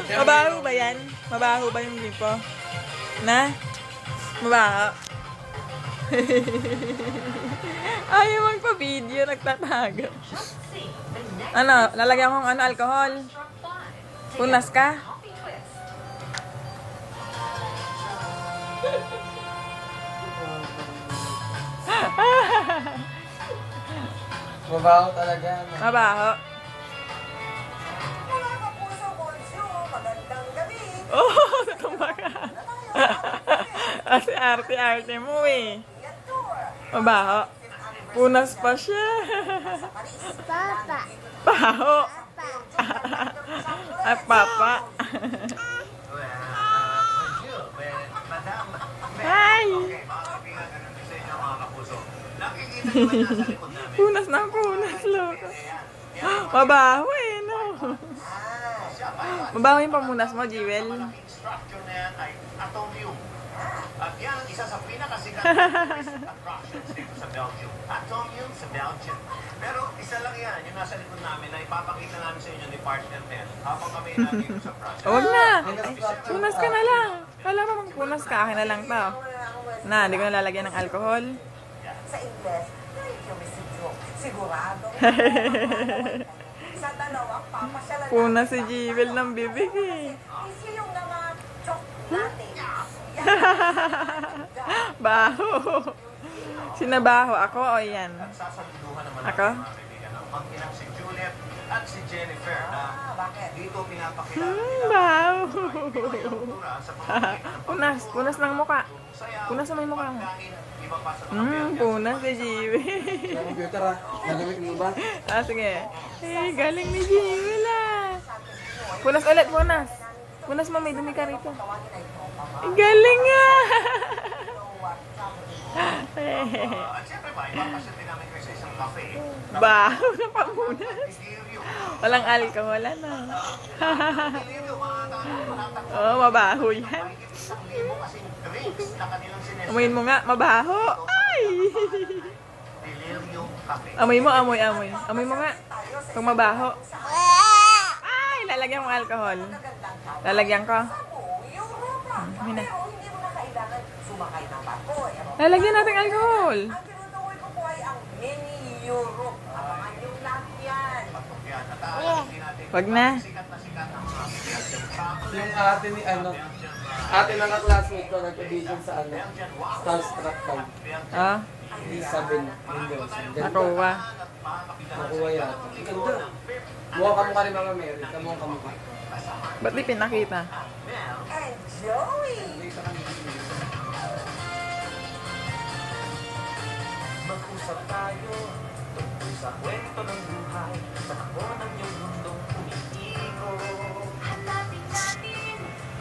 Mabaho ba yan? Mabaho ba yung lipo? Na? Mabaho? Ayaw magpa-video, nagtatago. Ano? Lalagyan kong ano, alcohol? Punas ka? Mabaho talaga. Mabaho? Oh, natumba ka. Kasi arte-arte mo eh. Mabaho? Punas pa siya. Papa. Baho. At papa. Hi! Punas na punas, loko. Mabaho eh, no? Mabaho yung pamunas mo, Jewel. At yan ang isa sa pinakasikat na attractions dito sa Belgium. Atomium sa Belgium. Pero isa lang yan, yung nasa likod namin na ipapakita namin sa inyo ni partner Nel habang kami nandito sa project. Huwag na! Punas ka na lang. Kala mo magpunas ka, akin na lang to. Na, hindi ko na lalagyan ng alcohol. Sa Ingles, sigurado. Sa dalawang papasyalan. Punas si Jewel ng bibig eh. Isi yung mga chocolate. Baho. Sinabaho ako o yan? Ako? Ang inang si Juliet at si Jennifer na dito pinapakita Baho. Punas. Punas ng muka. Punas na may mukha mo. Punas si Jewel. Computer ah. Nagamit mo ba? Ah, sige. Eh, galing ni Jewel ah. Punas ulit, punas. Punas mo, may dumi ka rito. Galing ah! At siyempre ba, ipapasya din namin kayo sa isang cafe. Baho na pamunas. Walang alcohol, ano? Oo, mabaho yan. Amoyin mo nga, mabaho. Ay! Amoy mo, amoy. Amoy mo nga. Kung mabaho. Ay, lalagyan mo alcohol. Lalagyan ko. Mina. Lalagyan natin alcohol. Ang tinutukoy ko po ay ang mini Europe. Abangan yung lahat yan. Wag na. Yung ate ni ano, ate ng ka-classmate ko nag-audition sa ano, Starstruck Town. Ah, Isabel Mendoza. nakuha. Nakuha yan. Ganda. Mukha ka mukha ni Mama Mary. Kamukha ka mukha. Ba't di pinakita? And Joey! Mag-usap tayo tungkol sa kwento ng buhay. Sa takbo ng iyong mundong umiikot. Hanapin natin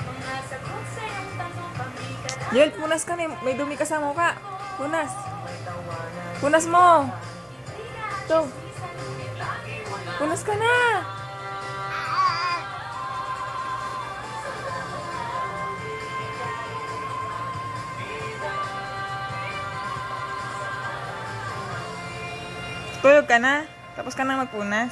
mga sagot sa iyong tanong. Pamilya Jewel, punas ka na. May dumi ka sa mukha. Punas. Punas mo. Ito. Punas ka na. Tulog ka na? Tapos ka na magpunas?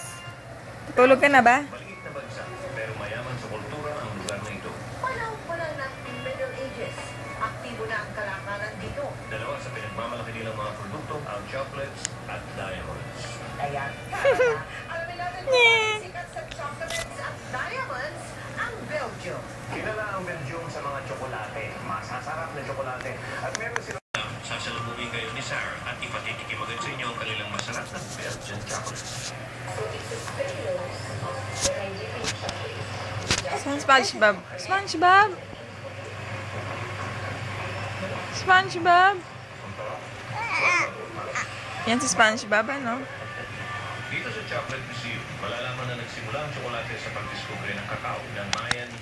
Tulog ka na ba? Maliit na bansa, pero mayaman sa kultura ang lugar na ito. Panahon ng Middle Ages. Aktibo na ang kalakaran dito. Dalawa sa pinagmamalaki nilang mga produkto, ang chocolates at diamonds. Kaya, alamin natin kung Nyeh. sikat sa chocolates at diamonds ang Belgium. Kilala ang Belgium sa mga tsokolate, masasarap na tsokolate. At meron sila sasalubungin kayo ni Sarah at ipatitikim agad sa inyo ang kanilang masarap na Belgian chocolates. Saan SpongeBob? SpongeBob? SpongeBob? Yan si SpongeBob, ano? Dito sa Chocolate Museum, malalaman na nagsimula ang tsokolate sa pagdiskubre ng kakao ng Mayan